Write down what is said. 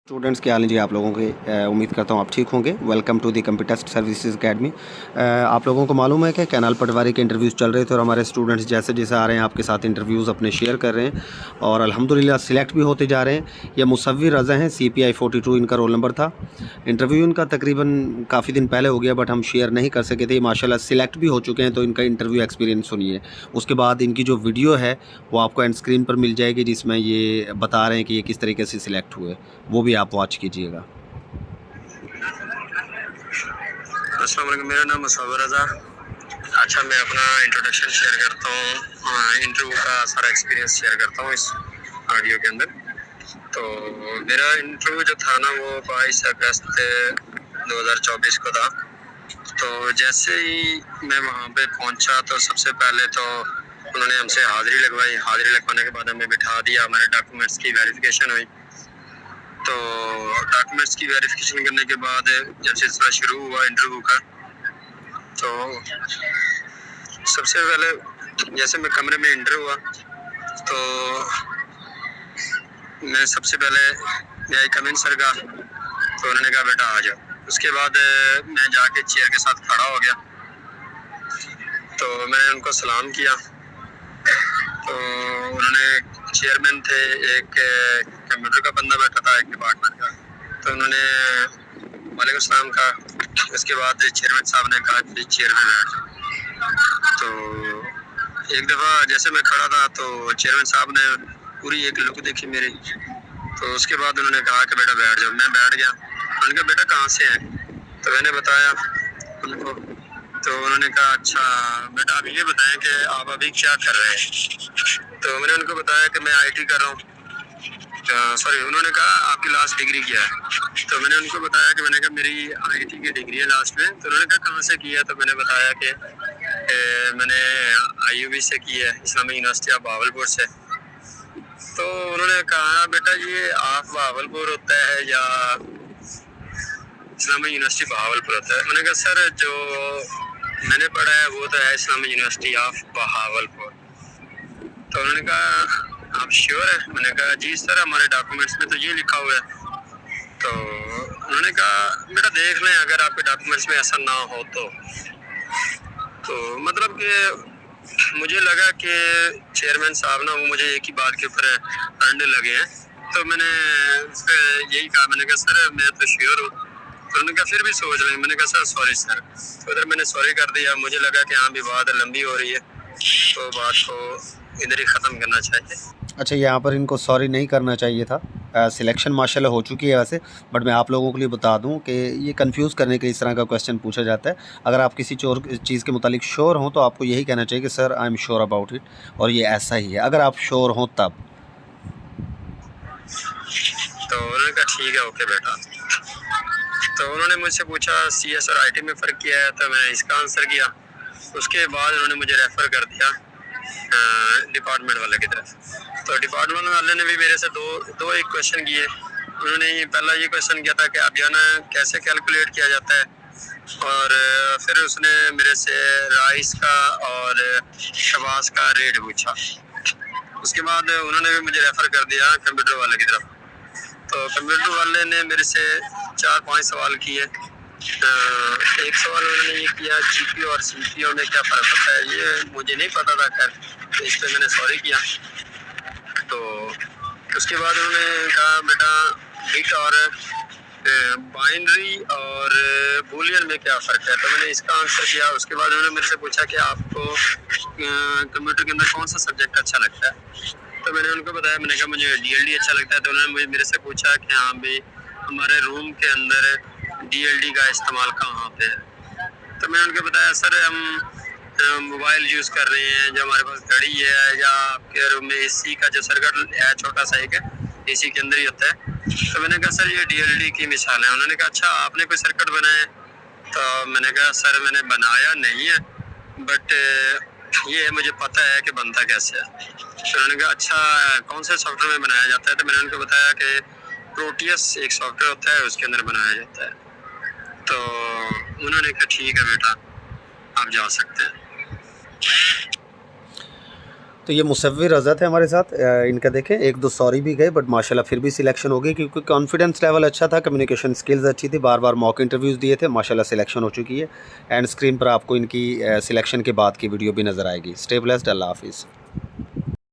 Students क्या हाल है जी आप लोगों के। उम्मीद करता हूँ आप ठीक होंगे। Welcome to the computer services academy. आप लोगों को मालूम है कि कैनाल पटवारी के इंटरव्यूज़ चल रहे थे और हमारे स्टूडेंट्स जैसे जैसे आ रहे हैं आपके साथ इंटरव्यूज़ अपने शेयर कर रहे हैं और अल्हम्दुलिल्लाह सिलेक्ट भी होते जा रहे हैं। ये मुसव्विर रज़ा हैं, CPI 42 इनका रोल नंबर था। इंटरव्यू इनका तकरीबन काफ़ी दिन पहले हो गया बट हम शेयर नहीं कर सके थे। माशाल्लाह सिलेक्ट भी हो चुके हैं, तो इनका इंटरव्यू एक्सपीरियंस सुनिए। उसके बाद इनकी जो वीडियो है वो आपको एंड स्क्रीन पर मिल जाएगी, जिसमें ये बता रहे हैं कि ये किस तरीके से सिलेक्ट हुए, वो भी आप वॉच कीजिएगा। अस्सलाम वालेकुम, मेरा नाम मुसव्विर रज़ा। अच्छा, मैं अपना इंट्रोडक्शन शेयर करता हूँ, इंटरव्यू का सारा एक्सपीरियंस शेयर करता हूँ इस ऑडियो के अंदर। तो मेरा इंटरव्यू जो था ना वो 22 अगस्त 2024 को था। तो जैसे ही मैं वहाँ पे पहुँचा तो सबसे पहले तो उन्होंने हमसे हाज़िरी लगवाई। हाज़िरी लगवाने के बाद हमें बिठा दिया, हमारे डॉक्यूमेंट्स की वेरिफिकेशन हुई। तो डॉक्यूमेंट्स की वेरिफिकेशन करने के बाद जब सिलसिला शुरू हुआ इंटरव्यू का, तो सबसे पहले जैसे मैं कमरे में एंटर हुआ तो मैं सबसे पहले मैं कम इन सर का, तो उन्होंने कहा बेटा आ जाओ। उसके बाद मैं जाके चेयर के साथ खड़ा हो गया, तो मैंने उनको सलाम किया। तो उन्होंने, चेयरमैन थे, एक कंप्यूटर का बंदा बैठा था एक डिपार्टमेंट का, तो उन्होंने वालेकुम सलाम कहा। उसके बाद चेयरमैन साहब ने कहा कि चेयर में बैठ जाओ। तो एक दफ़ा जैसे मैं खड़ा था तो चेयरमैन साहब ने पूरी एक लुक देखी मेरी, तो उसके बाद उन्होंने कहा कि बेटा बैठ जाओ। मैं बैठ गया। उन्होंने कहा बेटा कहाँ से हैं, तो मैंने बताया उनको। तो उन्होंने कहा अच्छा बेटा आप ये बताएं कि आप अभी क्या कर रहे हैं। तो मैंने उनको बताया कि मैं IT कर रहा हूँ। सॉरी, उन्होंने कहा आपकी लास्ट डिग्री क्या है। तो मैंने उनको बताया कि मैंने कहा मेरी IT की डिग्री है लास्ट में। तो उन्होंने कहा कहाँ से की है, तो मैंने बताया कि मैंने IUB से की है, इस्लामिक यूनिवर्सिटी ऑफ बहावलपुर से। तो उन्होंने कहा बेटा ये आप बहावलपुर होता है या इस्लामिक यूनिवर्सिटी बहावलपुर होता है। मैंने कहा सर जो मैंने पढ़ा है वो तो है इस्लामिक यूनिवर्सिटी ऑफ बहावलपुर। तो उन्होंने कहा आप श्योर है। मैंने कहा जी सर हमारे डॉक्यूमेंट्स में तो ये लिखा हुआ है। तो उन्होंने कहा बेटा देख लें अगर आपके डॉक्यूमेंट्स में ऐसा ना हो तो मतलब कि मुझे लगा कि चेयरमैन साहब ना वो मुझे एक ही बात के ऊपर अड़ने लगे हैं। तो मैंने यही कहा, मैंने कहा सर मैं तो श्योर हूँ। तो उन्होंने कहा फिर भी सोच लें। मैंने कहा सर सॉरी सर। तो इधर मैंने सॉरी कर दिया। मुझे लगा कि हाँ भी बात लंबी हो रही है तो बात को इधर ही ख़त्म करना चाहिए। अच्छा, यहाँ पर इनको सॉरी नहीं करना चाहिए था। सिलेक्शन माशाल्लाह हो चुकी है वैसे, बट मैं आप लोगों के लिए बता दूं कि ये कंफ्यूज करने के इस तरह का क्वेश्चन पूछा जाता है। अगर आप किसी और चीज़ के मुतालिक श्योर हों तो आपको यही कहना चाहिए कि sir I am sure about it, और ये ऐसा ही है, अगर आप श्योर हों तब। तो उन्होंने कहा ठीक है ओके बेटा। तो उन्होंने मुझसे पूछा CS और IT में फ़र्क किया है, तो मैंने इसका आंसर किया। उसके बाद उन्होंने मुझे रेफ़र कर दिया डिपार्टमेंट वाले की तरफ। तो डिपार्टमेंट वाले ने भी मेरे से दो एक क्वेश्चन किए। उन्होंने पहला ये क्वेश्चन किया था कि आप जो है ना कैसे कैलकुलेट किया जाता है, और फिर उसने मेरे से राइस का और शबास का रेट पूछा। उसके बाद उन्होंने भी मुझे रेफ़र कर दिया कंप्यूटर वाले की तरफ। तो कंप्यूटर वाले ने मेरे से 4-5 सवाल किए। एक सवाल उन्होंने ये किया GPU और CPU में क्या फ़र्क होता है, ये मुझे नहीं पता था खैर, तो इस पर मैंने सॉरी किया। तो उसके बाद उन्होंने कहा बेटा बिट और बाइनरी और बूलियन में क्या फ़र्क है, तो मैंने इसका आंसर किया। उसके बाद उन्होंने मेरे से पूछा कि आपको कंप्यूटर के अंदर कौन सा सब्जेक्ट अच्छा लगता है, तो मैंने उनको बताया। मैंने कहा मुझे DLD अच्छा लगता है। तो उन्होंने मेरे से पूछा कि हाँ भाई हमारे रूम के अंदर DLD का इस्तेमाल कहाँ पे है, तो मैंने उनको बताया सर हम मोबाइल यूज़ कर रहे हैं, जो हमारे पास घड़ी है, या आपके रूम में AC का जो सर्किट है छोटा सा एक है, AC के अंदर ही होता है। तो मैंने कहा सर ये DLD की मिसाल है। उन्होंने कहा अच्छा आपने कोई सर्किट बनाया है, तो मैंने कहा सर मैंने बनाया नहीं है बट ये मुझे पता है कि बनता कैसे है। तो उन्होंने कहा अच्छा कौन से सॉफ्टवेयर में बनाया जाता है, तो मैंने उनको बताया कि प्रोटियस एक सॉफ्टवेयर होता है उसके अंदर बनाया जाता है। तो उन्होंने कहा ठीक है बेटा आप जा सकते हैं। تو یہ مصور رضت ہے ہمارے ساتھ، ان کا دیکھیں ایک دو سوری بھی گئے بٹ ماشاءاللہ پھر بھی سلیکشن ہو گئی کیونکہ کانفیڈنس لیول اچھا تھا، کمیونیکیشن سکلز اچھی تھی، بار بار موک انٹرویوز دیے تھے، ماشاءاللہ سلیکشن ہو چکی ہے. اینڈ اسکرین پر آپ کو ان کی سلیکشن کے بعد کی ویڈیو بھی نظر آئے گی. اسٹے بلیسڈ، اللہ حافظ.